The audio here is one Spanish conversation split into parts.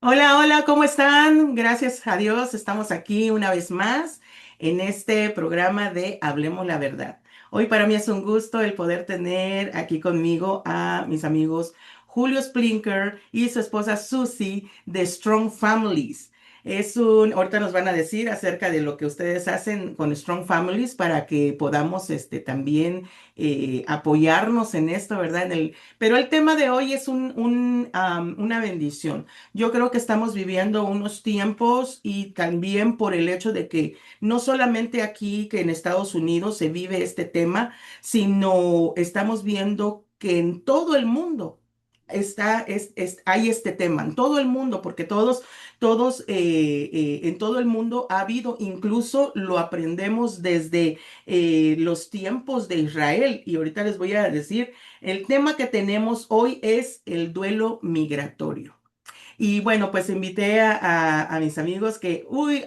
Hola, hola, ¿cómo están? Gracias a Dios, estamos aquí una vez más en este programa de Hablemos la Verdad. Hoy para mí es un gusto el poder tener aquí conmigo a mis amigos Julio Splinker y su esposa Susie de Strong Families. Ahorita nos van a decir acerca de lo que ustedes hacen con Strong Families para que podamos también apoyarnos en esto, ¿verdad? Pero el tema de hoy es una bendición. Yo creo que estamos viviendo unos tiempos y también por el hecho de que no solamente aquí, que en Estados Unidos se vive este tema, sino estamos viendo que en todo el mundo hay este tema, en todo el mundo, porque en todo el mundo ha habido, incluso lo aprendemos desde los tiempos de Israel. Y ahorita les voy a decir, el tema que tenemos hoy es el duelo migratorio. Y bueno, pues invité a mis amigos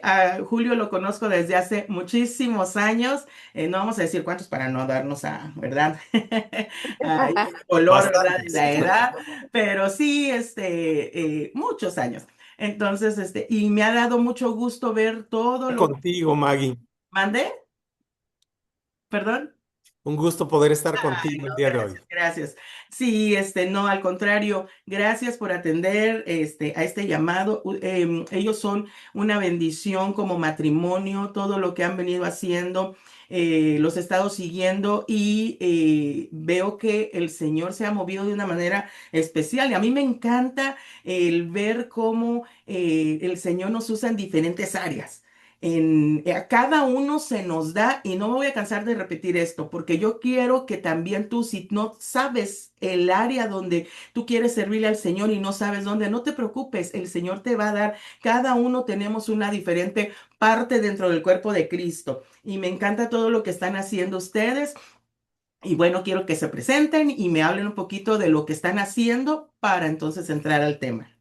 a Julio lo conozco desde hace muchísimos años. No vamos a decir cuántos para no darnos ¿verdad? Ahí el color, ¿verdad? De Bastantes. la edad, pero sí, muchos años. Entonces, y me ha dado mucho gusto ver todo lo que Contigo, Maggie. mandé, perdón. Un gusto poder estar Ay, contigo no, el día de hoy. gracias, gracias. Sí, no, al contrario, gracias por atender a este llamado. Ellos son una bendición como matrimonio, todo lo que han venido haciendo, los he estado siguiendo y veo que el Señor se ha movido de una manera especial. Y a mí me encanta el ver cómo el Señor nos usa en diferentes áreas. A cada uno se nos da, y no me voy a cansar de repetir esto, porque yo quiero que también tú, si no sabes el área donde tú quieres servirle al Señor y no sabes dónde, no te preocupes, el Señor te va a dar. Cada uno tenemos una diferente parte dentro del cuerpo de Cristo. Y me encanta todo lo que están haciendo ustedes. Y bueno, quiero que se presenten y me hablen un poquito de lo que están haciendo para entonces entrar al tema.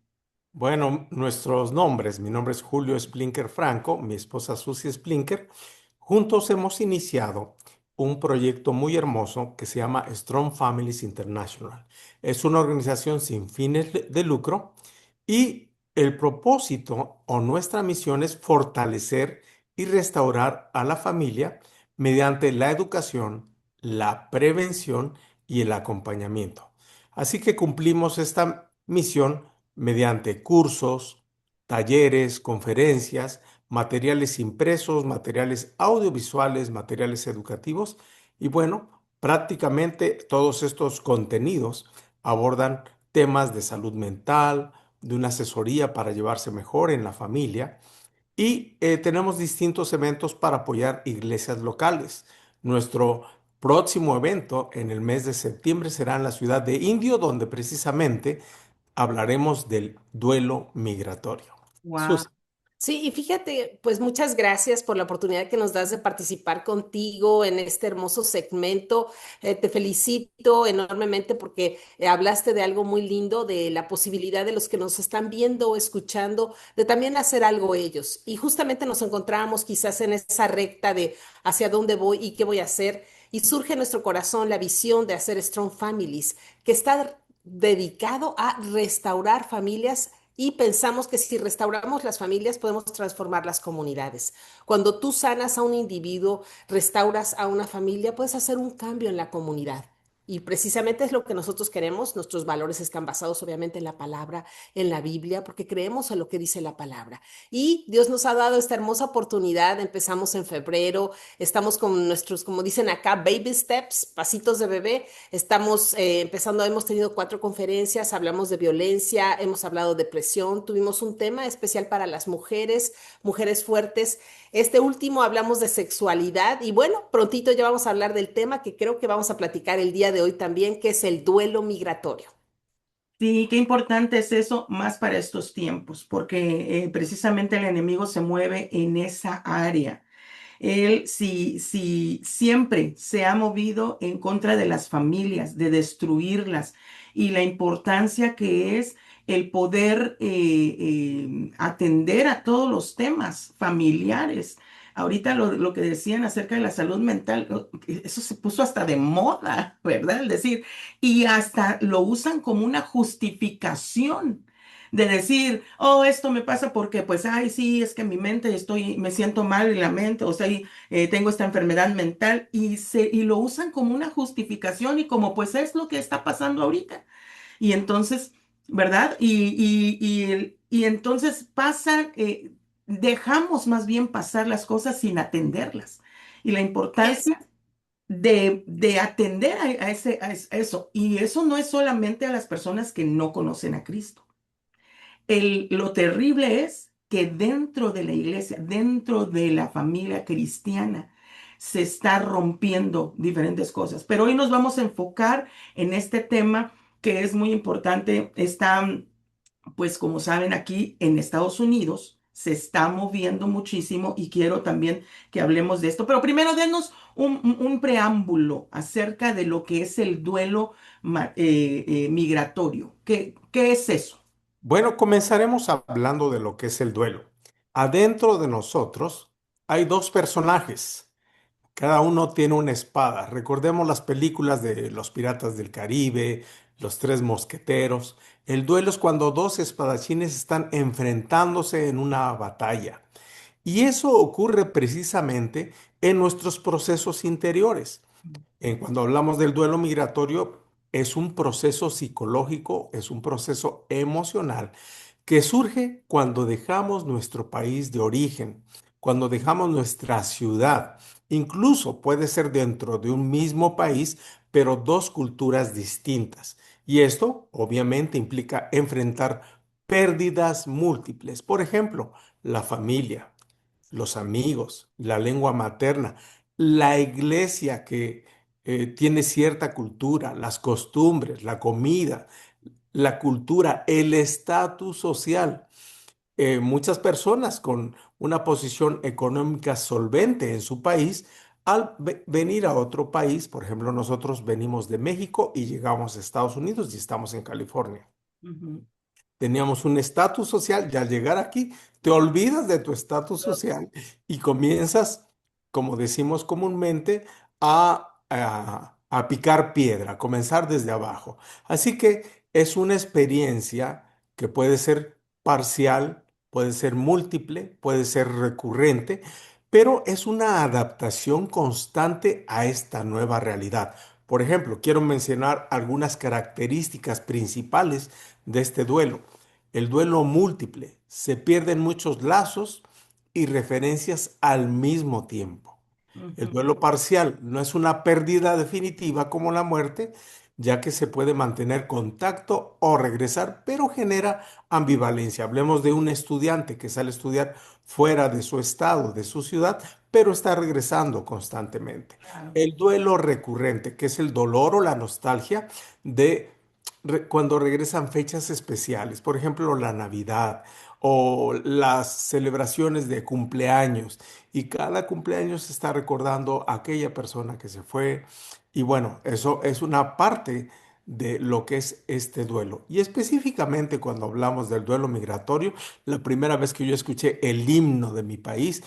Bueno, nuestros nombres. Mi nombre es Julio Splinker Franco, mi esposa Susie Splinker. Juntos hemos iniciado un proyecto muy hermoso que se llama Strong Families International. Es una organización sin fines de lucro y el propósito o nuestra misión es fortalecer y restaurar a la familia mediante la educación, la prevención y el acompañamiento. Así que cumplimos esta misión mediante cursos, talleres, conferencias, materiales impresos, materiales audiovisuales, materiales educativos y bueno, prácticamente todos estos contenidos abordan temas de salud mental, de una asesoría para llevarse mejor en la familia y tenemos distintos eventos para apoyar iglesias locales. Nuestro próximo evento en el mes de septiembre será en la ciudad de Indio, donde precisamente hablaremos del duelo migratorio. Wow. Sus, Sí, y fíjate, pues muchas gracias por la oportunidad que nos das de participar contigo en este hermoso segmento. Te felicito enormemente porque hablaste de algo muy lindo, de la posibilidad de los que nos están viendo o escuchando, de también hacer algo ellos. Y justamente nos encontramos quizás en esa recta de hacia dónde voy y qué voy a hacer. Y surge en nuestro corazón la visión de hacer Strong Families, que está dedicado a restaurar familias y pensamos que si restauramos las familias podemos transformar las comunidades. Cuando tú sanas a un individuo, restauras a una familia, puedes hacer un cambio en la comunidad. Y precisamente es lo que nosotros queremos. Nuestros valores están basados obviamente en la palabra, en la Biblia, porque creemos en lo que dice la palabra. Y Dios nos ha dado esta hermosa oportunidad. Empezamos en febrero, estamos con nuestros, como dicen acá, baby steps, pasitos de bebé. Estamos empezando, hemos tenido 4 conferencias, hablamos de violencia, hemos hablado de presión, tuvimos un tema especial para las mujeres, mujeres fuertes. Este último hablamos de sexualidad y bueno, prontito ya vamos a hablar del tema que creo que vamos a platicar el día de hoy también, que es el duelo migratorio. Sí, qué importante es eso, más para estos tiempos, porque precisamente el enemigo se mueve en esa área. Él sí, siempre se ha movido en contra de las familias, de destruirlas, y la importancia que es el poder atender a todos los temas familiares. Ahorita lo que decían acerca de la salud mental, eso se puso hasta de moda, ¿verdad? Es decir, y hasta lo usan como una justificación de decir, oh, esto me pasa porque, pues, ay, sí, es que en mi mente me siento mal en la mente, o sea, tengo esta enfermedad mental y lo usan como una justificación y como, pues, es lo que está pasando ahorita. Y entonces, ¿verdad? Y entonces dejamos más bien pasar las cosas sin atenderlas. Y la Es importancia de atender a eso. Y eso no es solamente a las personas que no conocen a Cristo. Lo terrible es que dentro de la iglesia, dentro de la familia cristiana, se está rompiendo diferentes cosas. Pero hoy nos vamos a enfocar en este tema que es muy importante. Pues como saben, aquí en Estados Unidos se está moviendo muchísimo y quiero también que hablemos de esto. Pero primero denos un preámbulo acerca de lo que es el duelo migratorio. ¿Qué es eso? Bueno, comenzaremos hablando de lo que es el duelo. Adentro de nosotros hay dos personajes. Cada uno tiene una espada. Recordemos las películas de los piratas del Caribe, los tres mosqueteros. El duelo es cuando dos espadachines están enfrentándose en una batalla. Y eso ocurre precisamente en nuestros procesos interiores. Cuando hablamos del duelo migratorio, es un proceso psicológico, es un proceso emocional que surge cuando dejamos nuestro país de origen, cuando dejamos nuestra ciudad. Incluso puede ser dentro de un mismo país, pero dos culturas distintas. Y esto obviamente implica enfrentar pérdidas múltiples. Por ejemplo, la familia, los amigos, la lengua materna, la iglesia que tiene cierta cultura, las costumbres, la comida, la cultura, el estatus social. Muchas personas con una posición económica solvente en su país, al venir a otro país, por ejemplo, nosotros venimos de México y llegamos a Estados Unidos y estamos en California. Ujú, Teníamos un estatus social y al llegar aquí te olvidas de tu estatus social y comienzas, como decimos comúnmente, a picar piedra, a comenzar desde abajo. Así que es una experiencia que puede ser parcial, puede ser múltiple, puede ser recurrente, pero es una adaptación constante a esta nueva realidad. Por ejemplo, quiero mencionar algunas características principales de este duelo. El duelo múltiple. Se pierden muchos lazos y referencias al mismo tiempo. El ujú. duelo parcial no es una pérdida definitiva como la muerte, ya que se puede mantener contacto o regresar, pero genera ambivalencia. Hablemos de un estudiante que sale a estudiar fuera de su estado, de su ciudad, pero está regresando constantemente. Claro. El duelo recurrente, que es el dolor o la nostalgia de cuando regresan fechas especiales, por ejemplo, la Navidad o las celebraciones de cumpleaños, y cada cumpleaños se está recordando a aquella persona que se fue, y bueno, eso es una parte de lo que es este duelo. Y específicamente cuando hablamos del duelo migratorio, la primera vez que yo escuché el himno de mi país,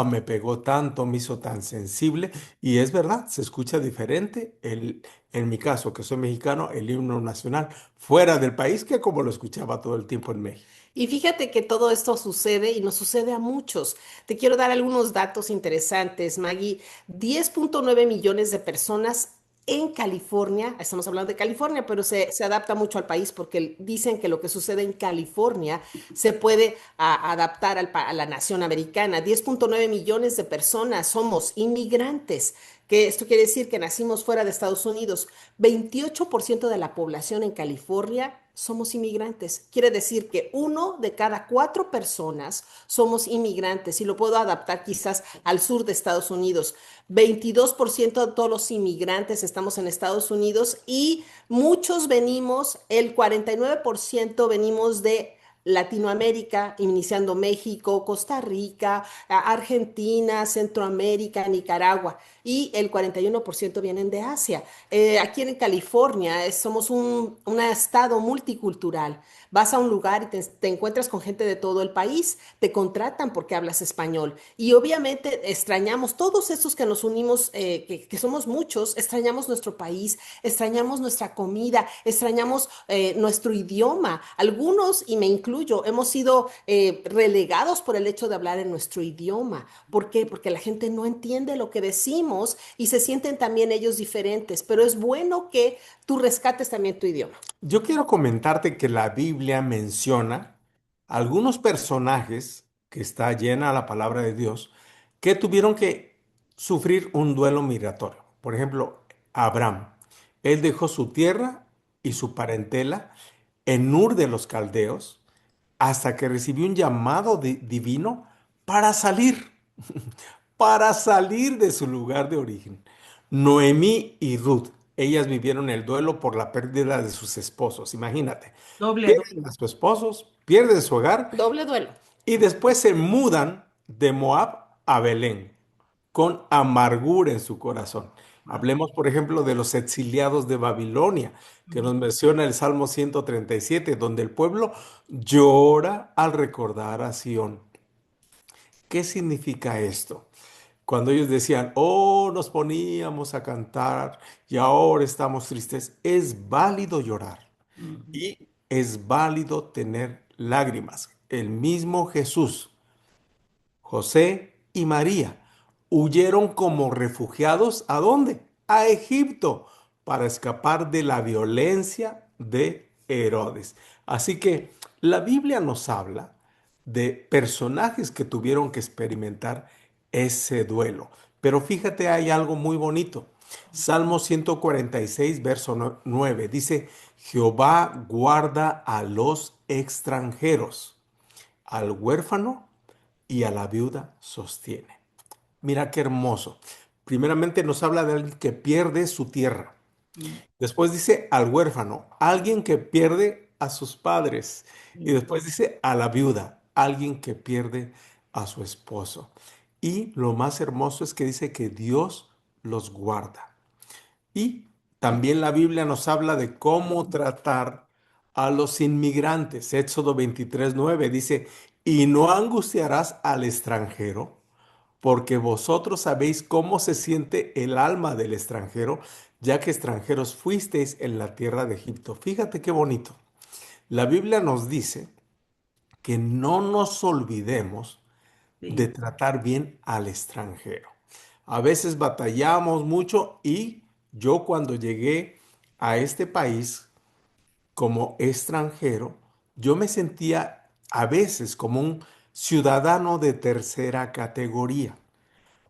me pegó tanto, me hizo tan sensible, y es verdad, se escucha diferente en mi caso, que soy mexicano, el himno nacional fuera del país que como lo escuchaba todo el tiempo en México. Y fíjate que todo esto sucede y nos sucede a muchos. Te quiero dar algunos datos interesantes, Maggie. 10,9 millones de personas en California, estamos hablando de California, pero se adapta mucho al país porque dicen que lo que sucede en California se puede adaptar a la nación americana. 10,9 millones de personas somos inmigrantes, que esto quiere decir que nacimos fuera de Estados Unidos. 28% de la población en California somos inmigrantes. Quiere decir que uno de cada cuatro personas somos inmigrantes y lo puedo adaptar quizás al sur de Estados Unidos. 22% de todos los inmigrantes estamos en Estados Unidos y muchos venimos, el 49% venimos de Latinoamérica, iniciando México, Costa Rica, Argentina, Centroamérica, Nicaragua, y el 41% vienen de Asia. Aquí en California somos un estado multicultural. Vas a un lugar y te encuentras con gente de todo el país, te contratan porque hablas español. Y obviamente extrañamos todos esos que nos unimos, que somos muchos, extrañamos nuestro país, extrañamos nuestra comida, extrañamos nuestro idioma. Algunos, y me incluyo, incluyo, hemos sido relegados por el hecho de hablar en nuestro idioma. ¿Por qué? Porque la gente no entiende lo que decimos y se sienten también ellos diferentes, pero es bueno que tú rescates también tu idioma. Yo quiero comentarte que la Biblia menciona algunos personajes que está llena la palabra de Dios que tuvieron que sufrir un duelo migratorio. Por ejemplo, Abraham. Él dejó su tierra y su parentela en Ur de los Caldeos hasta que recibió un llamado divino para salir, para salir de su lugar de origen. Noemí y Ruth, ellas vivieron el duelo por la pérdida de sus esposos. Imagínate, Doble, doble. pierden a sus esposos, pierden su hogar Doble duelo. y después se mudan de Moab a Belén con amargura en su corazón. Wow. Hablemos, por ejemplo, de los exiliados de Babilonia, que nos menciona el Salmo 137, donde el pueblo llora al recordar a Sión. ¿Qué significa esto? Cuando ellos decían, oh, nos poníamos a cantar y ahora estamos tristes, es válido llorar Ujú. y es válido tener lágrimas. El mismo Jesús, José y María huyeron como refugiados ¿a dónde? A Egipto para escapar de la violencia de Herodes. Así que la Biblia nos habla de personajes que tuvieron que experimentar ese duelo. Pero fíjate, hay algo muy bonito. Salmo 146, verso 9, dice, Jehová guarda a los extranjeros, al huérfano y a la viuda sostiene. Mira qué hermoso. Primeramente nos habla de alguien que pierde su tierra. Mm, Después dice al huérfano, alguien que pierde a sus padres. Y mm, después dice a la viuda, alguien que pierde a su esposo. Y lo más hermoso es que dice que Dios los guarda. Y también la Biblia nos habla de cómo tratar a los inmigrantes. Éxodo 23:9 dice, y no angustiarás al extranjero, porque vosotros sabéis cómo se siente el alma del extranjero, ya que extranjeros fuisteis en la tierra de Egipto. Fíjate qué bonito. La Biblia nos dice que no nos olvidemos de sí. tratar bien al extranjero. A veces batallamos mucho y yo cuando llegué a este país como extranjero, yo me sentía a veces como un ciudadano de tercera categoría.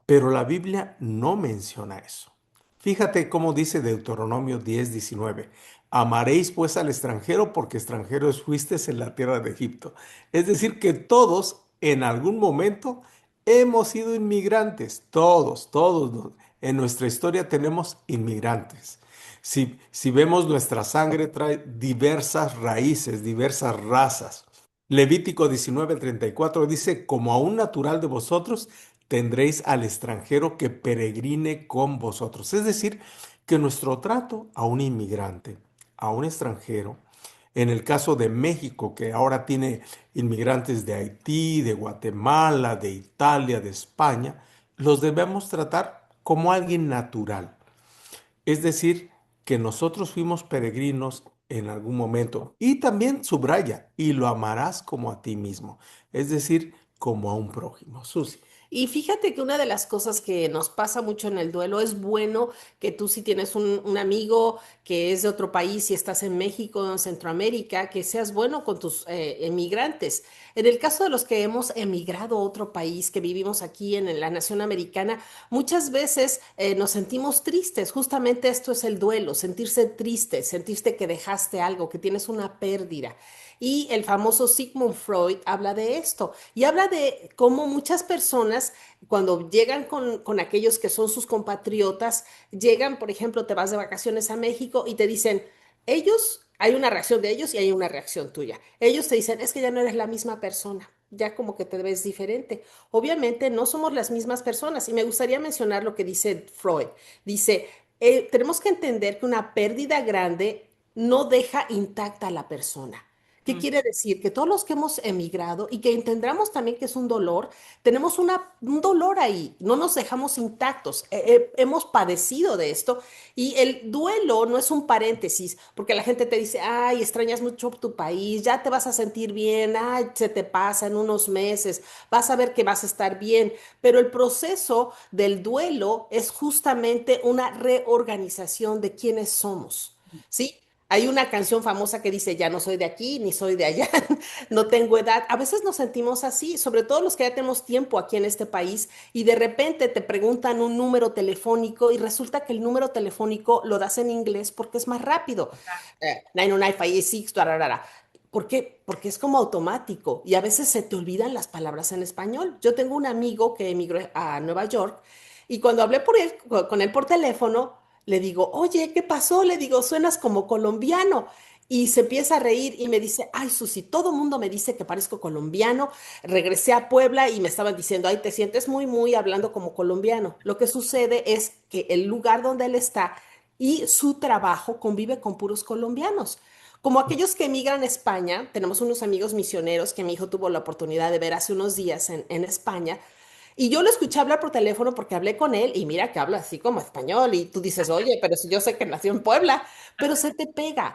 Pero la Biblia no menciona eso. Fíjate cómo dice Deuteronomio 10:19. Amaréis pues al extranjero porque extranjeros fuisteis en la tierra de Egipto. Es decir, que todos en algún momento hemos sido inmigrantes. Todos. En nuestra historia tenemos inmigrantes. Si vemos nuestra sangre trae diversas raíces, diversas razas. Levítico 19:34 dice, como a un natural de vosotros, tendréis al extranjero que peregrine con vosotros. Es decir, que nuestro trato a un inmigrante, a un extranjero, en el caso de México, que ahora tiene inmigrantes de Haití, de Guatemala, de Italia, de España, los debemos tratar como alguien natural. Es decir, que nosotros fuimos peregrinos en algún momento. Y también subraya, y lo amarás como a ti mismo. Es decir, como a un prójimo. Susi. Y fíjate que una de las cosas que nos pasa mucho en el duelo es bueno que tú si tienes un amigo que es de otro país y estás en México, en Centroamérica, que seas bueno con tus emigrantes. En el caso de los que hemos emigrado a otro país, que vivimos aquí en la nación americana, muchas veces nos sentimos tristes. Justamente esto es el duelo, sentirse triste, sentirte que dejaste algo, que tienes una pérdida. Y el famoso Sigmund Freud habla de esto y habla de cómo muchas personas cuando llegan con aquellos que son sus compatriotas, llegan, por ejemplo, te vas de vacaciones a México y te dicen, ellos, hay una reacción de ellos y hay una reacción tuya. Ellos te dicen, es que ya no eres la misma persona, ya como que te ves diferente. Obviamente no somos las mismas personas y me gustaría mencionar lo que dice Freud. Dice, tenemos que entender que una pérdida grande no deja intacta a la persona. ¿Qué quiere decir? Que todos los que hemos emigrado y que entendamos también que es un dolor, tenemos un dolor ahí, no nos dejamos intactos, hemos padecido de esto y el duelo no es un paréntesis, porque la gente te dice, ay, extrañas mucho tu país, ya te vas a sentir bien, ay, se te pasa en unos meses, vas a ver que vas a estar bien, pero el proceso del duelo es justamente una reorganización de quiénes somos, ¿sí? Hay una canción famosa que dice, ya no soy de aquí ni soy de allá, no tengo edad. A veces nos sentimos así, sobre todo los que ya tenemos tiempo aquí en este país y de repente te preguntan un número telefónico y resulta que el número telefónico lo das en inglés porque es más rápido. 909-586, tararara. ¿Por qué? Porque es como automático y a veces se te olvidan las palabras en español. Yo tengo un amigo que emigró a Nueva York y cuando hablé con él por teléfono, le digo, oye, ¿qué pasó? Le digo, suenas como colombiano. Y se empieza a reír y me dice, ay, Susi, todo el mundo me dice que parezco colombiano. Regresé a Puebla y me estaban diciendo, ay, te sientes muy hablando como colombiano. Lo que sucede es que el lugar donde él está y su trabajo convive con puros colombianos. Como aquellos que emigran a España, tenemos unos amigos misioneros que mi hijo tuvo la oportunidad de ver hace unos días en España, y yo lo escuché hablar por teléfono porque hablé con él y mira que habla así como español y tú dices, oye, pero si yo sé que nació en Puebla, pero se te pega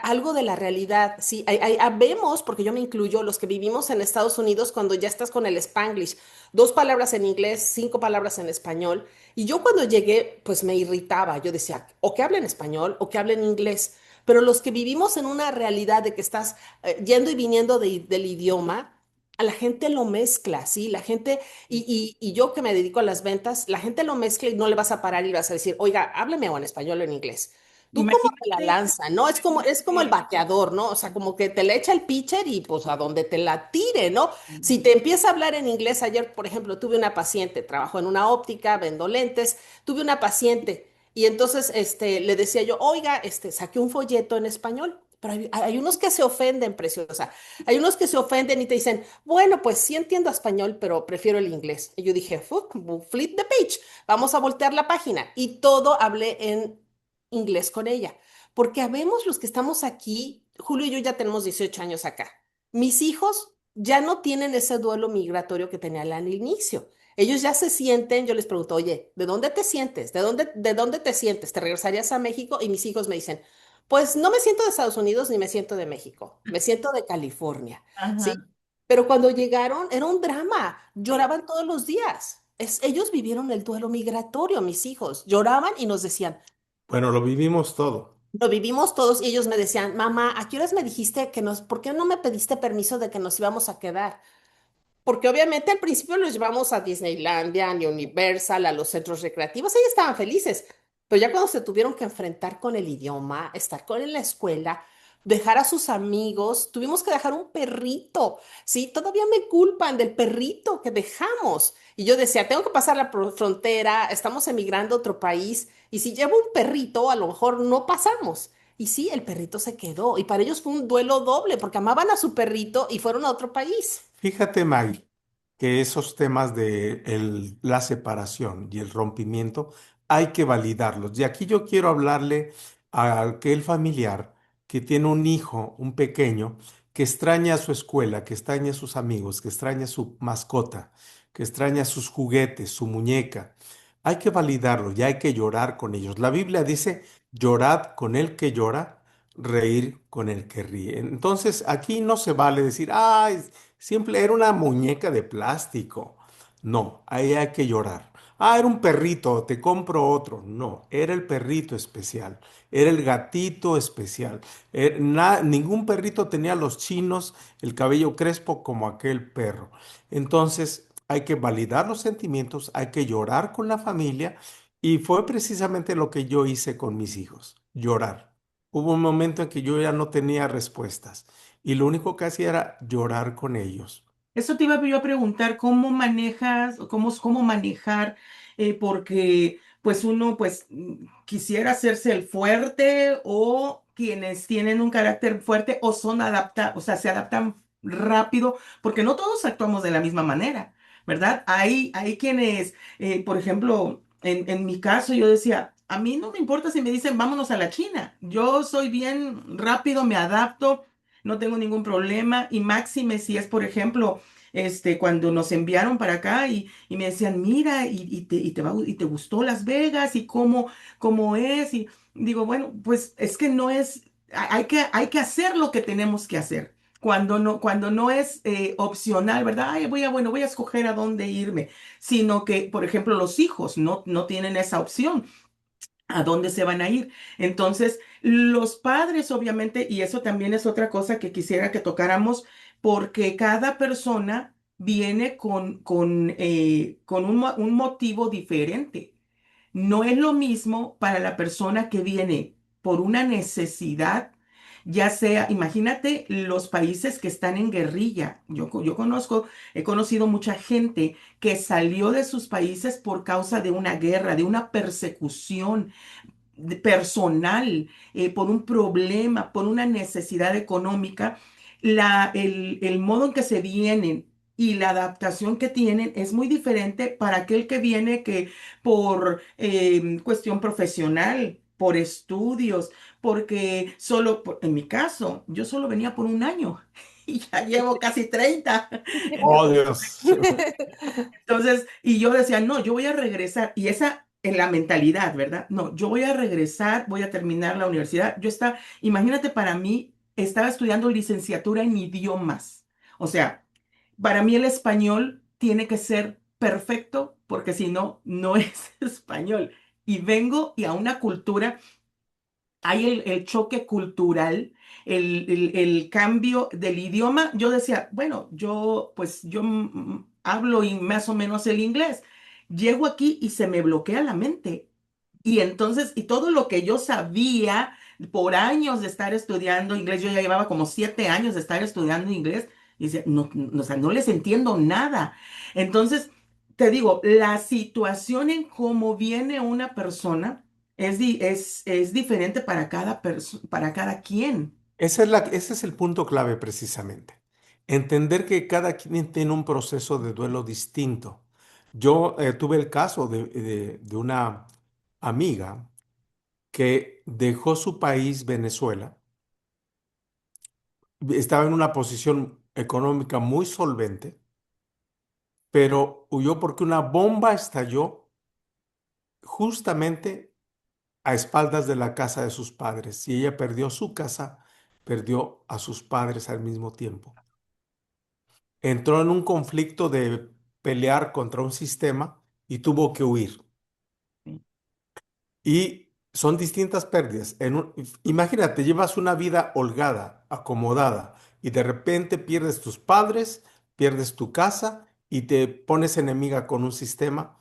algo de la realidad. Sí, vemos, porque yo me incluyo, los que vivimos en Estados Unidos cuando ya estás con el Spanglish, dos palabras en inglés, cinco palabras en español. Y yo cuando llegué, pues me irritaba. Yo decía, o que hablen español o que hablen inglés. Pero los que vivimos en una realidad de que estás yendo y viniendo del idioma, a la gente lo mezcla, ¿sí? La gente, y yo que me dedico a las ventas, la gente lo mezcla y no le vas a parar y vas a decir, oiga, hábleme o en español o en inglés. Tú como te la Imagínate, lanza, ¿no? Es como el bateador, ¿no? O sea, como que te le echa el pitcher y pues a donde te la tire, ¿no? Si te empieza a hablar en inglés, ayer, por ejemplo, tuve una paciente, trabajo en una óptica, vendo lentes, tuve una paciente y entonces le decía yo, oiga, saqué un folleto en español. Pero hay unos que se ofenden, preciosa. Hay unos que se ofenden y te dicen, bueno, pues sí entiendo español, pero prefiero el inglés. Y yo dije, flip the page, vamos a voltear la página. Y todo hablé en inglés con ella. Porque habemos los que estamos aquí, Julio y yo ya tenemos 18 años acá. Mis hijos ya no tienen ese duelo migratorio que tenían al inicio. Ellos ya se sienten, yo les pregunto, oye, ¿de dónde te sientes? ¿De dónde te sientes? ¿Te regresarías a México? Y mis hijos me dicen, pues no me siento de Estados Unidos ni me siento de México, me siento de California, ¿sí? ajá. Pero cuando llegaron era un drama, lloraban todos los días. Ellos vivieron el duelo migratorio, mis hijos, lloraban y nos decían, Bueno, lo vivimos todo. lo vivimos todos y ellos me decían, mamá, ¿a qué horas me dijiste por qué no me pediste permiso de que nos íbamos a quedar? Porque obviamente al principio los llevamos a Disneylandia, a Universal, a los centros recreativos, ellos estaban felices, pero ya cuando se tuvieron que enfrentar con el idioma, estar con en la escuela, dejar a sus amigos, tuvimos que dejar un perrito, ¿sí? Todavía me culpan del perrito que dejamos. Y yo decía, tengo que pasar la frontera, estamos emigrando a otro país, y si llevo un perrito, a lo mejor no pasamos. Y sí, el perrito se quedó, y para ellos fue un duelo doble, porque amaban a su perrito y fueron a otro país. Fíjate, Maggie, que esos temas de la separación y el rompimiento hay que validarlos. Y aquí yo quiero hablarle a aquel familiar que tiene un hijo, un pequeño, que extraña su escuela, que extraña a sus amigos, que extraña su mascota, que extraña sus juguetes, su muñeca. Hay que validarlo y hay que llorar con ellos. La Biblia dice, llorad con el que llora, reír con el que ríe. Entonces, aquí no se vale decir, ay, simple, era una muñeca de plástico. No, ahí hay que llorar. Ah, era un perrito, te compro otro. No, era el perrito especial, era el gatito especial. Ningún perrito tenía los chinos, el cabello crespo como aquel perro. Entonces, hay que validar los sentimientos, hay que llorar con la familia y fue precisamente lo que yo hice con mis hijos, llorar. Hubo un momento en que yo ya no tenía respuestas y lo único que hacía era llorar con ellos. Eso te iba yo a preguntar, ¿cómo manejas, o cómo manejar? Porque pues uno pues quisiera hacerse el fuerte o quienes tienen un carácter fuerte o son o sea, se adaptan rápido, porque no todos actuamos de la misma manera, ¿verdad? Hay quienes, por ejemplo, en mi caso yo decía, a mí no me importa si me dicen vámonos a la China, yo soy bien rápido, me adapto. no tengo ningún problema. Y máxime si es, por ejemplo, cuando nos enviaron para acá y me decían, mira, y te gustó Las Vegas y cómo es. Y digo, bueno, pues es que no es, hay que hacer lo que tenemos que hacer. Cuando no es opcional, ¿verdad? Ay, bueno, voy a escoger a dónde irme, sino que, por ejemplo, los hijos no tienen esa opción. ¿A dónde se van a ir? Entonces, los padres, obviamente, y eso también es otra cosa que quisiera que tocáramos, porque cada persona viene con un motivo diferente. No es lo mismo para la persona que viene por una necesidad, ya sea, imagínate los países que están en guerrilla. Yo conozco, he conocido mucha gente que salió de sus países por causa de una guerra, de una persecución personal, por un problema, por una necesidad económica. El modo en que se vienen y la adaptación que tienen es muy diferente para aquel que viene que por cuestión profesional, por estudios, porque en mi caso, yo solo venía por un año y ya llevo casi 30. Oh, Dios. Entonces, y yo decía, no, yo voy a regresar. Y esa en la mentalidad, ¿verdad? No, yo voy a regresar, voy a terminar la universidad. Imagínate, para mí, estaba estudiando licenciatura en idiomas. O sea, para mí el español tiene que ser perfecto porque si no, no es español. Y vengo y a una cultura hay el choque cultural, el cambio del idioma. Yo decía, bueno, yo hablo y más o menos el inglés. Llego aquí y se me bloquea la mente. Y entonces, y todo lo que yo sabía por años de estar estudiando inglés, yo ya llevaba como 7 años de estar estudiando inglés, y decía, o sea, no les entiendo nada. Entonces, te digo, la situación en cómo viene una persona es diferente para para cada quien. Ese es el punto clave precisamente. Entender que cada quien tiene un proceso de duelo distinto. Yo tuve el caso de una amiga que dejó su país, Venezuela, estaba en una posición económica muy solvente, pero huyó porque una bomba estalló justamente a espaldas de la casa de sus padres. Y ella perdió su casa, perdió a sus padres al mismo tiempo. Entró en un conflicto de pelear contra un sistema y tuvo que huir. Y son distintas pérdidas. Imagínate, llevas una vida holgada, acomodada, y de repente pierdes tus padres, pierdes tu casa y te pones enemiga con un sistema.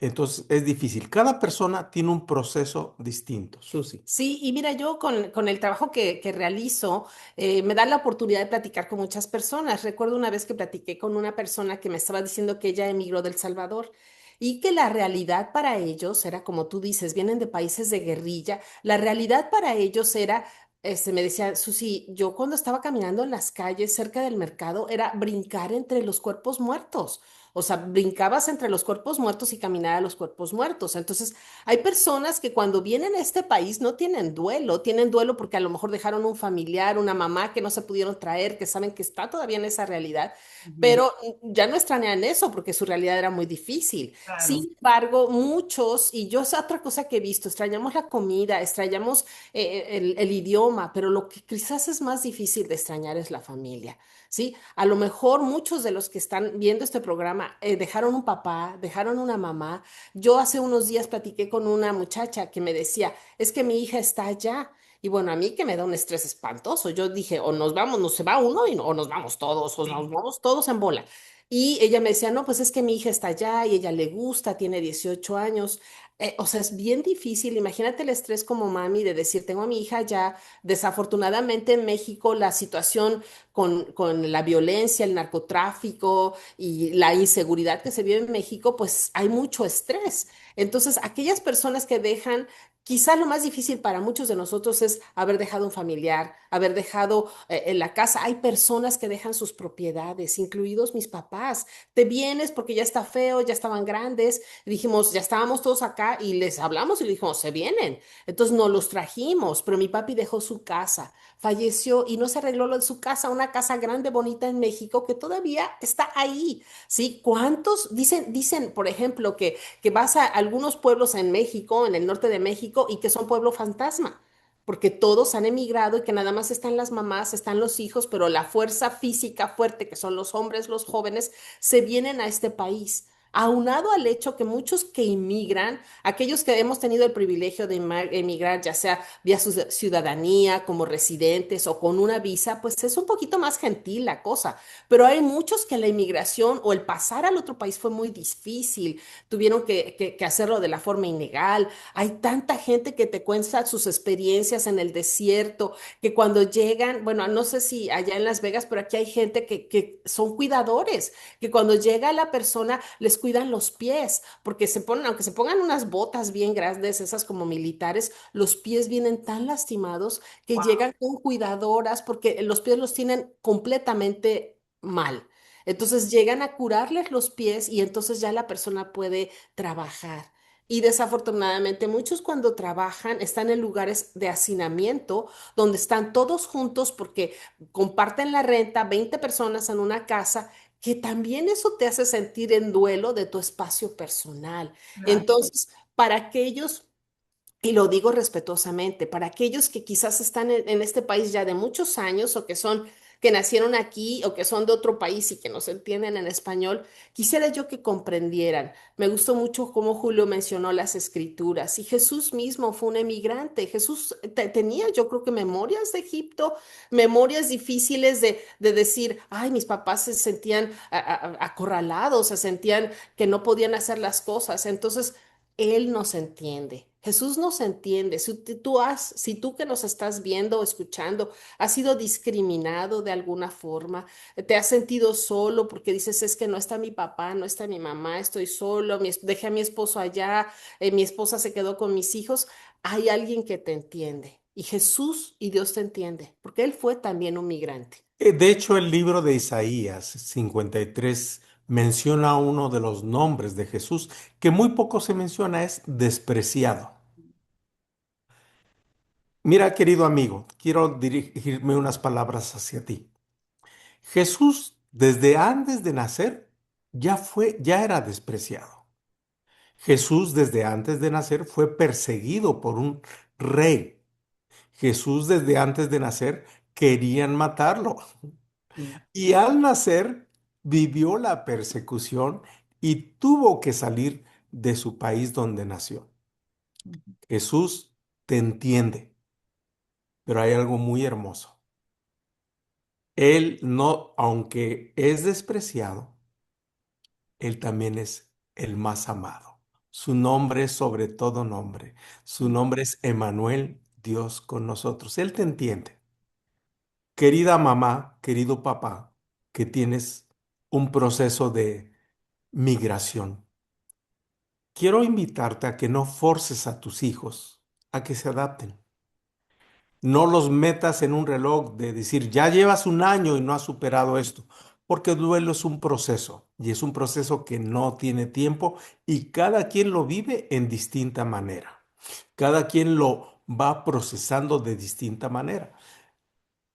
Entonces es difícil. Cada persona tiene un proceso distinto. Susi. Sí, y mira, yo con el trabajo que realizo, me da la oportunidad de platicar con muchas personas. Recuerdo una vez que platiqué con una persona que me estaba diciendo que ella emigró del Salvador y que la realidad para ellos era, como tú dices, vienen de países de guerrilla. La realidad para ellos era, me decía, Susi, yo cuando estaba caminando en las calles cerca del mercado era brincar entre los cuerpos muertos. O sea, brincabas entre los cuerpos muertos y caminar a los cuerpos muertos. Entonces, hay personas que cuando vienen a este país no tienen duelo porque a lo mejor dejaron un familiar, una mamá que no se pudieron traer, que saben que está todavía en esa realidad, Ujú. pero ya no extrañan eso porque su realidad era muy difícil. Claro. Sin embargo, muchos, y yo es otra cosa que he visto, extrañamos la comida, extrañamos el idioma, pero lo que quizás es más difícil de extrañar es la familia. ¿Sí? A lo mejor muchos de los que están viendo este programa dejaron un papá, dejaron una mamá. Yo hace unos días platiqué con una muchacha que me decía, es que mi hija está allá. Y bueno, a mí que me da un estrés espantoso. Yo dije, o nos vamos, no se va uno o nos vamos todos, o nos Sí. vamos todos en bola. Y ella me decía, no, pues es que mi hija está allá y ella le gusta, tiene 18 años. O sea, es bien difícil. Imagínate el estrés como mami de decir, tengo a mi hija allá. Desafortunadamente en México la situación con la violencia, el narcotráfico y la inseguridad que se vive en México, pues hay mucho estrés. Entonces, aquellas personas que dejan Quizás lo más difícil para muchos de nosotros es haber dejado un familiar, haber dejado en la casa. Hay personas que dejan sus propiedades, incluidos mis papás. Te vienes porque ya está feo, ya estaban grandes. Dijimos, ya estábamos todos acá y les hablamos y le dijimos, se vienen. Entonces nos los trajimos, pero mi papi dejó su casa, falleció y no se arregló lo de su casa, una casa grande, bonita en México que todavía está ahí. ¿Sí? ¿Cuántos dicen, por ejemplo, que vas a algunos pueblos en México, en el norte de México, y que son pueblo fantasma? Porque todos han emigrado y que nada más están las mamás, están los hijos, pero la fuerza física fuerte, que son los hombres, los jóvenes, se vienen a este país. Aunado al hecho que muchos que inmigran, aquellos que hemos tenido el privilegio de emigrar, ya sea vía ciudadanía, como residentes o con una visa, pues es un poquito más gentil la cosa. Pero hay muchos que la inmigración o el pasar al otro país fue muy difícil, tuvieron que hacerlo de la forma ilegal. Hay tanta gente que te cuenta sus experiencias en el desierto, que cuando llegan, bueno, no sé si allá en Las Vegas, pero aquí hay gente que son cuidadores, que cuando llega la persona les cuidan los pies, porque se ponen, aunque se pongan unas botas bien grandes, esas como militares, los pies vienen tan lastimados que Wow. llegan con cuidadoras porque los pies los tienen completamente mal. Entonces llegan a curarles los pies y entonces ya la persona puede trabajar. Y desafortunadamente muchos cuando trabajan están en lugares de hacinamiento donde están todos juntos porque comparten la renta, 20 personas en una casa, que también eso te hace sentir en duelo de tu espacio personal. Entonces, para aquellos, y lo digo respetuosamente, para aquellos que quizás están en este país ya de muchos años o que son, que nacieron aquí o que son de otro país y que no se entienden en español, quisiera yo que comprendieran. Me gustó mucho cómo Julio mencionó las escrituras y Jesús mismo fue un emigrante. Jesús tenía, yo creo que memorias de Egipto, memorias difíciles de decir, ay, mis papás se sentían acorralados, se sentían que no podían hacer las cosas. Entonces, él nos entiende. Jesús nos entiende. Si tú que nos estás viendo o escuchando has sido discriminado de alguna forma, te has sentido solo porque dices, es que no está mi papá, no está mi mamá, estoy solo, dejé a mi esposo allá, mi esposa se quedó con mis hijos, hay alguien que te entiende. Y Jesús y Dios te entiende, porque Él fue también un migrante. De hecho, el libro de Isaías 53 menciona uno de los nombres de Jesús que muy poco se menciona, es despreciado. Mira, querido amigo, quiero dirigirme unas palabras hacia ti. Jesús, desde antes de nacer, ya era despreciado. Jesús, desde antes de nacer, fue perseguido por un rey. Jesús, desde antes de nacer, querían matarlo. Y al nacer, vivió la persecución y tuvo que salir de su país donde nació. Jesús te entiende, pero hay algo muy hermoso. Él no, aunque es despreciado, él también es el más amado. Su nombre es sobre todo nombre. Su nombre es Emanuel, Dios con nosotros. Él te entiende. Querida mamá, querido papá, que tienes un proceso de migración. Quiero invitarte a que no forces a tus hijos a que se adapten. No los metas en un reloj de decir, ya llevas un año y no has superado esto, porque el duelo es un proceso y es un proceso que no tiene tiempo y cada quien lo vive en distinta manera. Cada quien lo va procesando de distinta manera.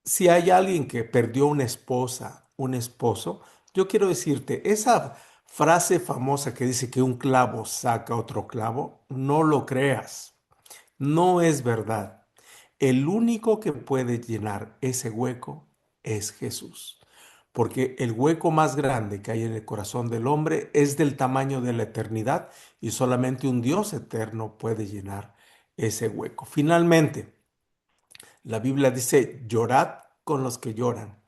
Si hay alguien que perdió una esposa, un esposo, yo quiero decirte, esa frase famosa que dice que un clavo saca otro clavo, no lo creas, no es verdad. El único que puede llenar ese hueco es Jesús, porque el hueco más grande que hay en el corazón del hombre es del tamaño de la eternidad y solamente un Dios eterno puede llenar ese hueco. Finalmente, la Biblia dice, llorad con los que lloran,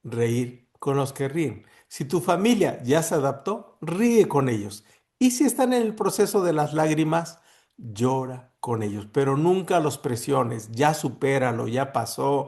reír con los que ríen. Si tu familia ya se adaptó, ríe con ellos. Y si están en el proceso de las lágrimas, llora con ellos. Pero nunca los presiones, ya supéralo, ya pasó,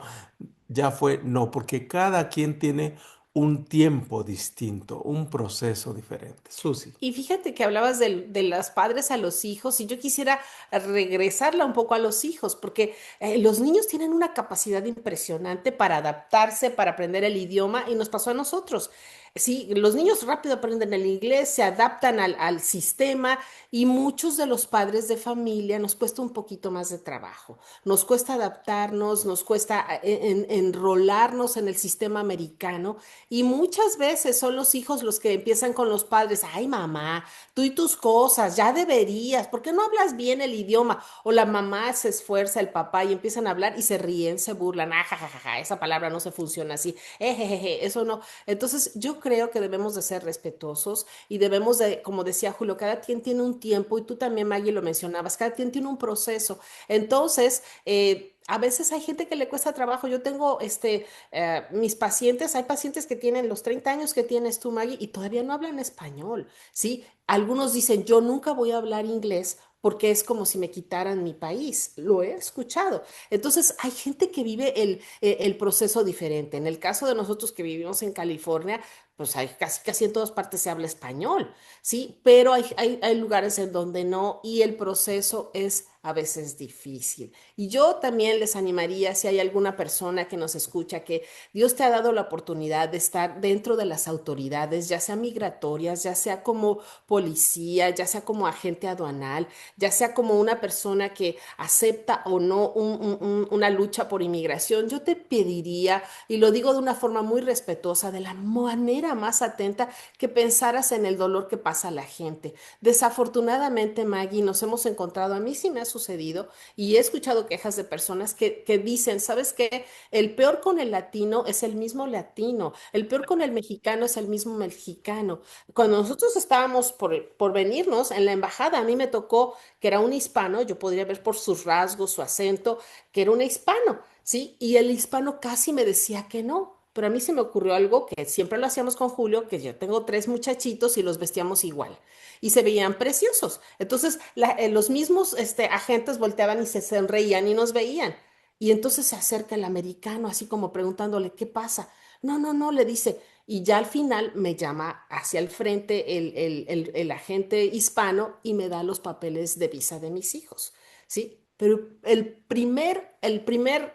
ya fue. No, porque cada quien tiene un tiempo distinto, un proceso diferente. Susi. Y fíjate que hablabas de los padres a los hijos y yo quisiera regresarla un poco a los hijos, porque los niños tienen una capacidad impresionante para adaptarse, para aprender el idioma y nos pasó a nosotros. Sí, los niños rápido aprenden el inglés, se adaptan al sistema y muchos de los padres de familia nos cuesta un poquito más de trabajo. Nos cuesta adaptarnos, nos cuesta enrolarnos en el sistema americano y muchas veces son los hijos los que empiezan con los padres, ay mamá, tú y tus cosas, ya deberías, ¿por qué no hablas bien el idioma? O la mamá se esfuerza, el papá, y empiezan a hablar y se ríen, se burlan, ah, ja, esa palabra no se funciona así, jejeje, eso no. Entonces yo creo que debemos de ser respetuosos y debemos de, como decía Julio, cada quien tiene un tiempo y tú también, Maggie, lo mencionabas, cada quien tiene un proceso. Entonces, a veces hay gente que le cuesta trabajo. Yo tengo mis pacientes, hay pacientes que tienen los 30 años que tienes tú, Maggie, y todavía no hablan español, ¿sí? Algunos dicen, yo nunca voy a hablar inglés porque es como si me quitaran mi país. Lo he escuchado. Entonces, hay gente que vive el proceso diferente. En el caso de nosotros que vivimos en California, pues hay casi en todas partes se habla español, ¿sí? Pero hay lugares en donde no y el proceso es a veces difícil. Y yo también les animaría, si hay alguna persona que nos escucha, que Dios te ha dado la oportunidad de estar dentro de las autoridades, ya sea migratorias, ya sea como policía, ya sea como agente aduanal, ya sea como una persona que acepta o no una lucha por inmigración, yo te pediría, y lo digo de una forma muy respetuosa, de la manera más atenta, que pensaras en el dolor que pasa la gente. Desafortunadamente, Maggie, nos hemos encontrado, a mí sí me ha sucedido, y he escuchado quejas de personas que dicen, ¿sabes qué? El peor con el latino es el mismo latino, el peor con el mexicano es el mismo mexicano. Cuando nosotros estábamos por venirnos en la embajada, a mí me tocó que era un hispano, yo podría ver por sus rasgos, su acento, que era un hispano, ¿sí? Y el hispano casi me decía que no. Pero a mí se me ocurrió algo que siempre lo hacíamos con Julio, que yo tengo tres muchachitos y los vestíamos igual y se veían preciosos. Entonces, los mismos agentes volteaban y se sonreían y nos veían. Y entonces se acerca el americano, así como preguntándole, ¿qué pasa? No, no, no, le dice. Y ya al final me llama hacia el frente el agente hispano y me da los papeles de visa de mis hijos, ¿sí? Pero el primer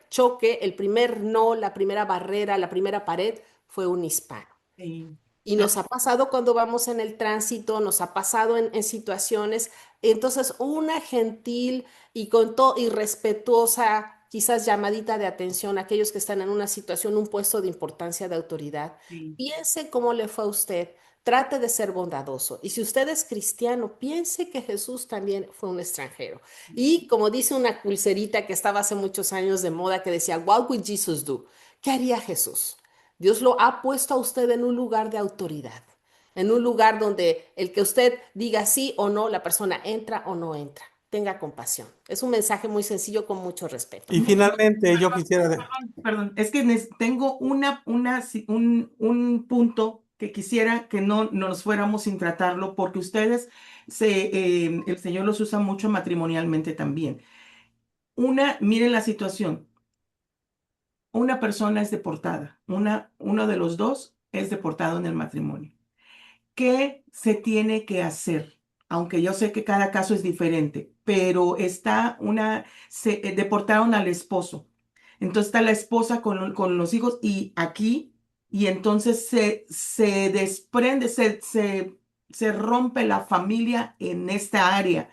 choque, el primer no, la primera barrera, la primera pared fue un hispano. Sí. Y Ah, nos ha pasado cuando vamos en el tránsito, nos ha pasado en situaciones. Entonces, una gentil y con todo y respetuosa, quizás llamadita de atención a aquellos que están en una situación, un puesto de importancia de autoridad. sí. Piense cómo le fue a usted. Trate de ser bondadoso. Y si usted es cristiano, piense que Jesús también fue un extranjero. Y como dice una pulserita que estaba hace muchos años de moda que decía, What would Jesus do? ¿Qué haría Jesús? Dios lo ha puesto a usted en un lugar de autoridad, en un lugar donde el que usted diga sí o no, la persona entra o no entra. Tenga compasión. Es un mensaje muy sencillo con mucho respeto. Y finalmente yo quisiera, Perdón, es que tengo un punto que quisiera que no nos fuéramos sin tratarlo, porque ustedes, el Señor los usa mucho matrimonialmente también. Miren la situación, una persona es deportada, uno de los dos es deportado en el matrimonio. ¿Qué se tiene que hacer? Aunque yo sé que cada caso es diferente, pero deportaron al esposo. Entonces está la esposa con los hijos y aquí, y entonces se desprende, se rompe la familia en esta área.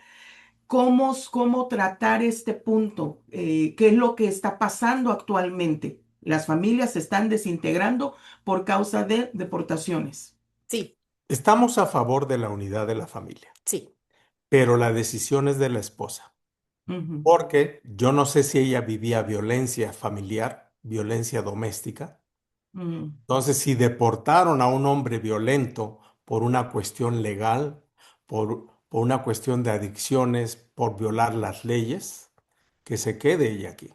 ¿Cómo tratar este punto? ¿Qué es lo que está pasando actualmente? Las familias se están desintegrando por causa de deportaciones. Sí, estamos a favor de la unidad de la familia, sí, pero la decisión es de la esposa, Ujú, porque yo no sé si ella vivía violencia familiar, violencia doméstica. ujú. Entonces, si deportaron a un hombre violento por una cuestión legal, por una cuestión de adicciones, por violar las leyes, que se quede ella aquí.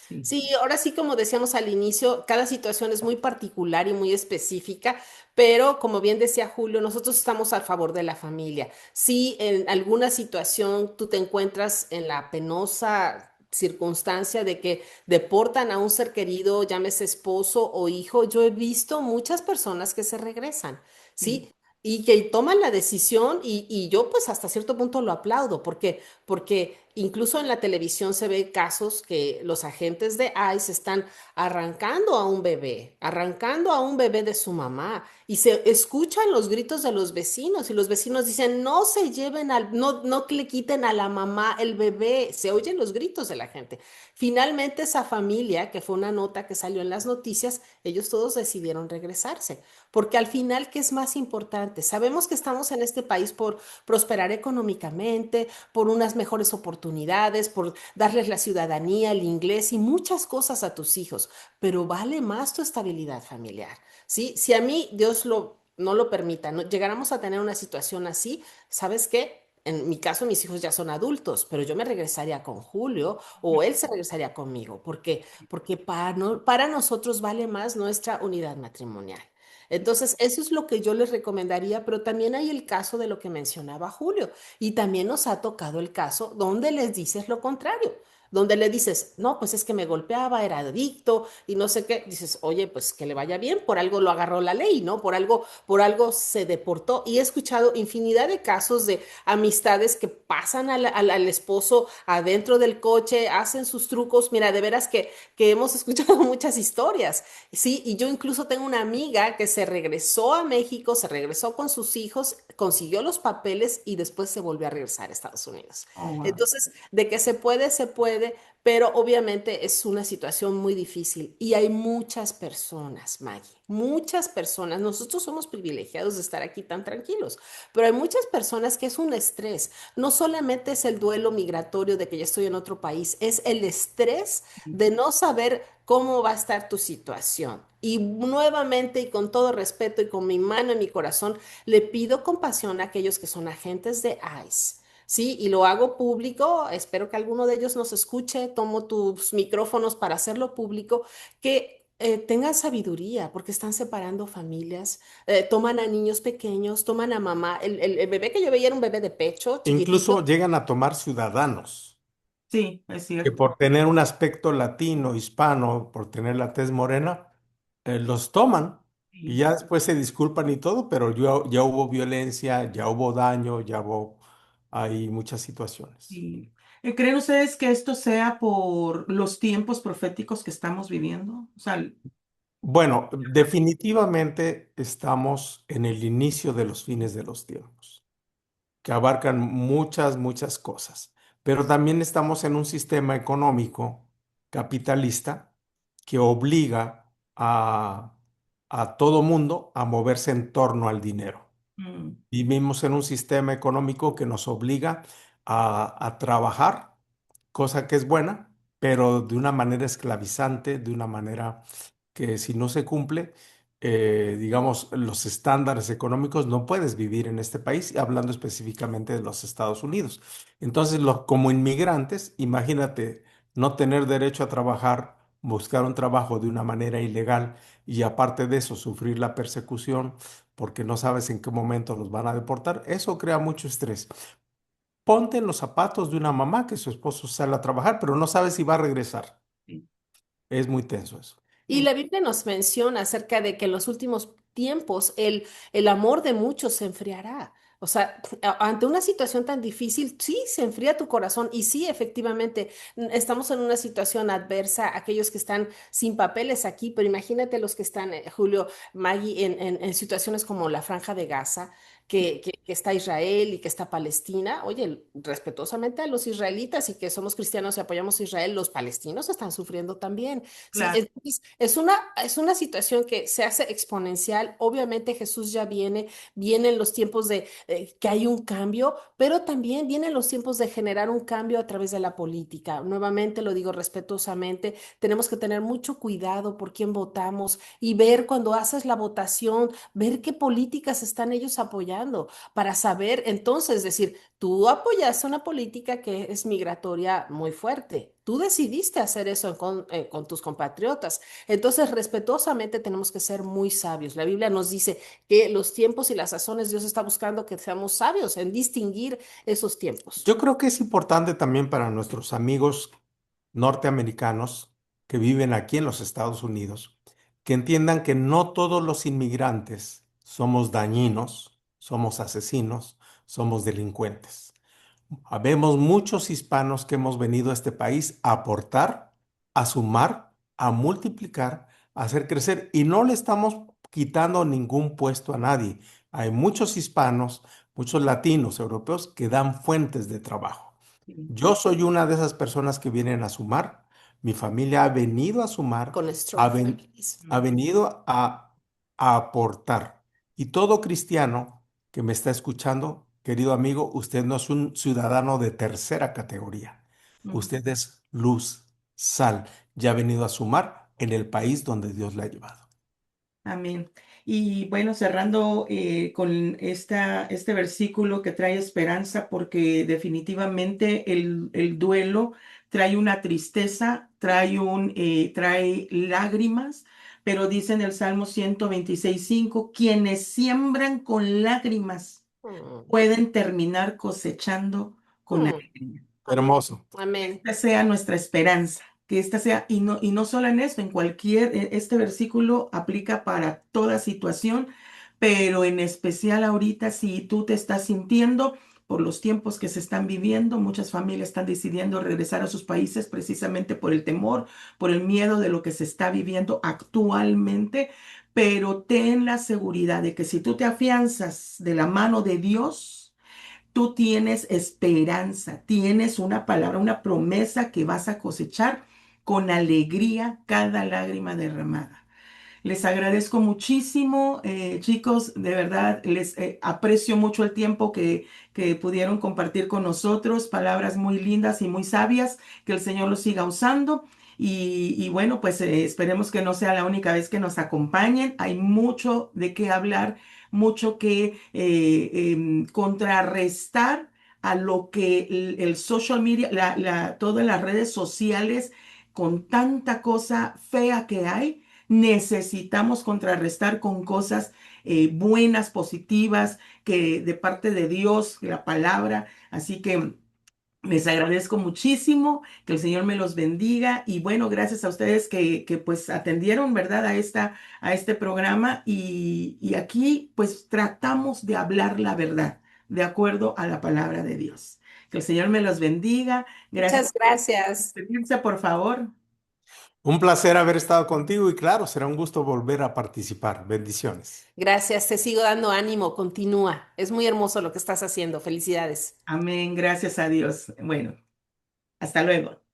Sí. sí, ahora sí, como decíamos al inicio, cada situación es muy particular y muy específica, pero como bien decía Julio, nosotros estamos a favor de la familia. Si en alguna situación tú te encuentras en la penosa circunstancia de que deportan a un ser querido, llámese esposo o hijo, yo he visto muchas personas que se regresan, sí, ¿sí? Y que toman la decisión y yo pues hasta cierto punto lo aplaudo, porque incluso en la televisión se ve casos que los agentes de ICE están arrancando a un bebé de su mamá y se escuchan los gritos de los vecinos y los vecinos dicen, no se lleven no que le quiten a la mamá el bebé, se oyen los gritos de la gente. Finalmente esa familia, que fue una nota que salió en las noticias, ellos todos decidieron regresarse, porque al final, ¿qué es más importante? Sabemos que estamos en este país por prosperar económicamente, por unas mejores oportunidades, por darles la ciudadanía, el inglés y muchas cosas a tus hijos, pero vale más tu estabilidad familiar, ¿sí? Si a mí Dios no lo permita, no, llegáramos a tener una situación así, ¿sabes qué? En mi caso, mis hijos ya son adultos, pero yo me regresaría con Julio o él se regresaría conmigo. ¿Por qué? Porque para nosotros vale más nuestra unidad matrimonial. Entonces, eso es lo que yo les recomendaría, pero también hay el caso de lo que mencionaba Julio y también nos ha tocado el caso donde les dices lo contrario, donde le dices, no, pues es que me golpeaba, era adicto y no sé qué, dices, oye, pues que le vaya bien, por algo lo agarró la ley, ¿no? Por algo se deportó y he escuchado infinidad de casos de amistades que pasan al esposo adentro del coche, hacen sus trucos, mira, de veras que hemos escuchado muchas historias. Sí, y yo incluso tengo una amiga que se regresó a México, se regresó con sus hijos, consiguió los papeles y después se volvió a regresar a Estados Unidos. oh, wow. Entonces, de que se puede, pero obviamente es una situación muy difícil y hay muchas personas, Maggie, muchas personas. Nosotros somos privilegiados de estar aquí tan tranquilos, pero hay muchas personas que es un estrés. No solamente es el duelo migratorio de que ya estoy en otro país, es el estrés de no saber cómo va a estar tu situación. Y nuevamente, y con todo respeto y con mi mano en mi corazón, le pido compasión a aquellos que son agentes de ICE. Sí, y lo hago público, espero que alguno de ellos nos escuche, tomo tus micrófonos para hacerlo público, que tengan sabiduría, porque están separando familias, toman a niños pequeños, toman a mamá, el bebé que yo veía era un bebé de pecho, Incluso chiquitito. llegan a tomar ciudadanos Sí, es que cierto. por tener un aspecto latino, hispano, por tener la tez morena, los toman y Sí, ya después se disculpan y todo, pero ya hubo violencia, ya hubo daño, ya hubo hay muchas situaciones. sí. ¿Creen ustedes que esto sea por los tiempos proféticos que estamos viviendo? O sea, Bueno, definitivamente estamos en el inicio de los fines de los tiempos, que abarcan muchas, muchas cosas. Pero también estamos en un sistema económico capitalista que obliga a todo mundo a moverse en torno al dinero. mm, Vivimos en un sistema económico que nos obliga a trabajar, cosa que es buena, pero de una manera esclavizante, de una manera que si no se cumple, digamos, los estándares económicos, no puedes vivir en este país, hablando específicamente de los Estados Unidos. Entonces, como inmigrantes, imagínate no tener derecho a trabajar, buscar un trabajo de una manera ilegal y aparte de eso, sufrir la persecución porque no sabes en qué momento los van a deportar. Eso crea mucho estrés. Ponte en los zapatos de una mamá que su esposo sale a trabajar, pero no sabe si va a regresar. sí, Es muy tenso eso. Y sí, la Biblia nos menciona acerca de que en los últimos tiempos el amor de muchos se enfriará. O sea, ante una situación tan difícil, sí, se enfría tu corazón y sí, efectivamente, estamos en una situación adversa, aquellos que están sin papeles aquí, pero imagínate los que están, Julio, Maggie, en situaciones como la Franja de Gaza, que está Israel y que está Palestina. Oye, respetuosamente a los israelitas y que somos cristianos y apoyamos a Israel, los palestinos están sufriendo también. Sí, claro. es una situación que se hace exponencial. Obviamente Jesús ya vienen los tiempos de que hay un cambio, pero también vienen los tiempos de generar un cambio a través de la política. Nuevamente lo digo respetuosamente, tenemos que tener mucho cuidado por quién votamos y ver cuando haces la votación, ver qué políticas están ellos apoyando para saber entonces decir, tú apoyaste una política que es migratoria muy fuerte. Tú decidiste hacer eso con tus compatriotas. Entonces, respetuosamente tenemos que ser muy sabios. La Biblia nos dice que los tiempos y las sazones, Dios está buscando que seamos sabios en distinguir esos tiempos. Yo creo que es importante también para nuestros amigos norteamericanos que viven aquí en los Estados Unidos, que entiendan que no todos los inmigrantes somos dañinos, somos asesinos, somos delincuentes. Habemos muchos hispanos que hemos venido a este país a aportar, a sumar, a multiplicar, a hacer crecer y no le estamos quitando ningún puesto a nadie. Hay muchos hispanos, muchos latinos, europeos que dan fuentes de trabajo. Sí. Yo soy una de esas personas que vienen a sumar. Mi familia ha venido a sumar, Con ha, Strong ven- Families. ha venido a aportar. Y todo cristiano que me está escuchando, querido amigo, usted no es un ciudadano de tercera categoría. Mm. Usted es luz, sal, ya ha venido a sumar en el país donde Dios le ha llevado. Amén. Y bueno, cerrando con este versículo que trae esperanza, porque definitivamente el duelo trae una tristeza, trae lágrimas, pero dice en el Salmo 126:5, quienes siembran con lágrimas Mm, pueden terminar cosechando con mm. alegría. Amén. Hermoso. Amén. Esta sea nuestra esperanza, que esta sea, y no solo en esto, en cualquier, este versículo aplica para toda situación, pero en especial ahorita, si tú te estás sintiendo por los tiempos que se están viviendo, muchas familias están decidiendo regresar a sus países precisamente por el temor, por el miedo de lo que se está viviendo actualmente, pero ten la seguridad de que si tú te afianzas de la mano de Dios, tú tienes esperanza, tienes una palabra, una promesa que vas a cosechar con alegría cada lágrima derramada. Les agradezco muchísimo, chicos, de verdad, les aprecio mucho el tiempo que pudieron compartir con nosotros, palabras muy lindas y muy sabias, que el Señor los siga usando. Y bueno, pues esperemos que no sea la única vez que nos acompañen. Hay mucho de qué hablar, mucho que contrarrestar a lo que el social media, todas las redes sociales, con tanta cosa fea que hay. Necesitamos contrarrestar con cosas buenas, positivas, que de parte de Dios, la palabra. Así que les agradezco muchísimo, que el Señor me los bendiga y bueno, gracias a ustedes que pues atendieron, ¿verdad? A este programa y aquí pues tratamos de hablar la verdad de acuerdo a la palabra de Dios. Que el Señor me los bendiga. Gracias. Muchas gracias. Despedirse, por favor. Un placer haber estado contigo y claro, será un gusto volver a participar. Bendiciones. Gracias. Te sigo dando ánimo. Continúa. Es muy hermoso lo que estás haciendo. Felicidades. Amén, gracias a Dios. Bueno, hasta luego.